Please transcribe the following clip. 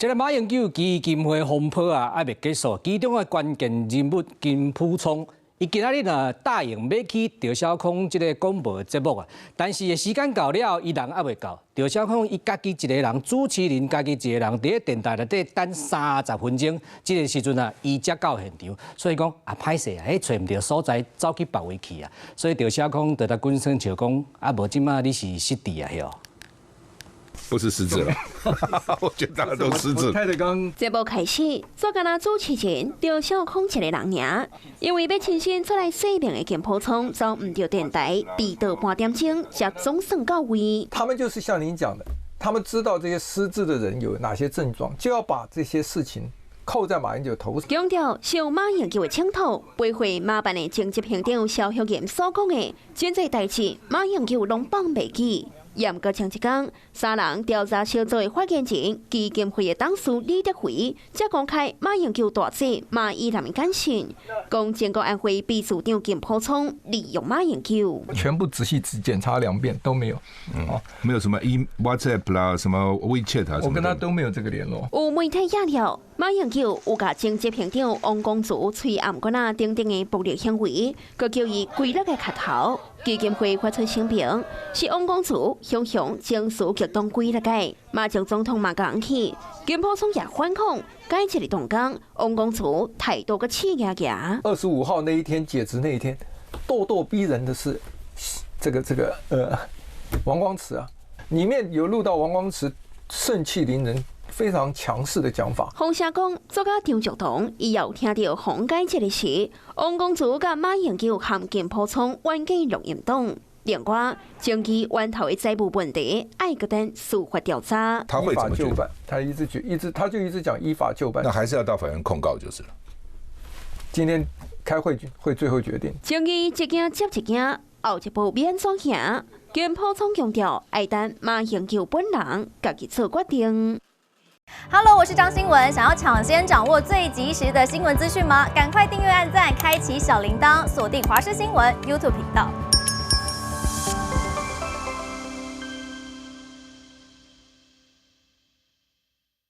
這個馬英九基金會風波啊，還未結束，其中的關鍵人物金溥聰，伊今仔日呢答應要去趙少康這個廣播節目啊，但是時間到了，伊人還未到。趙少康伊家己一個人，主持人家己一個人，佇個電台內底等30分鐘，這個時陣啊，伊才到現場，所以講啊歹勢啊，找唔到所在，走去別位去啊，所以趙少康就甲滾生笑講，啊無即馬你是失智啊，喲。不是失智了，我覺得大家都失智。節目開始，做干那主持人趙少康一個人爾，因為要親身出來說明的金溥聰找唔到電台，遲到半點鐘才總算到位。他們就是像您講的，他們知道這些失智的人有哪些症狀，就要把這些事情扣在馬英九頭上。強調受馬英九的請托，背後馬辦的政治行長蕭學炎所講的，真濟代志馬英九攏放袂記。嚴格講一講，3人調查小組的發言人基金會的董事李德輝，才公開馬英九大姐馬依蘭的簡訊，講全國安會秘書長金溥聰利用馬英九，全部仔細只檢查2遍都沒有，沒有什麼 WhatsApp 啦，什麼 WeChat 啊，我跟他都沒有這個聯絡。有媒體壓料，馬英九有甲政治行長王光祖吹暗管啊等等的暴力行為，佮叫伊跪落個磕頭。基金會發出聲明，是王光祖向情緒激動跪落個，馬前總統嘛講起，金溥聰也反抗，改一日動工，王光祖態度個氣壓壓。25號那一天解職那一天，咄咄逼人的是王光慈啊，裡面有錄到王光慈盛氣凌人。非常強勢的講法。洪社講，作家張作同，伊有聽到洪改這個時，王光祖甲馬英九和金溥聰冤家錄音檔，另外爭議源頭的債務問題，愛個等司法調查。他會怎麼就辦？他一直講依法就辦。那還是要到法院控告就是了。今天開會會最後決定。爭議一件接一件，後一步免怎行？金溥聰強調，愛等馬英九本人家己做決定。Hello， 我是張新文。想要搶先掌握最及時的新聞資訊嗎？趕快訂閱、按讚、開啟小鈴鐺，鎖定華視新聞 YouTube 頻道。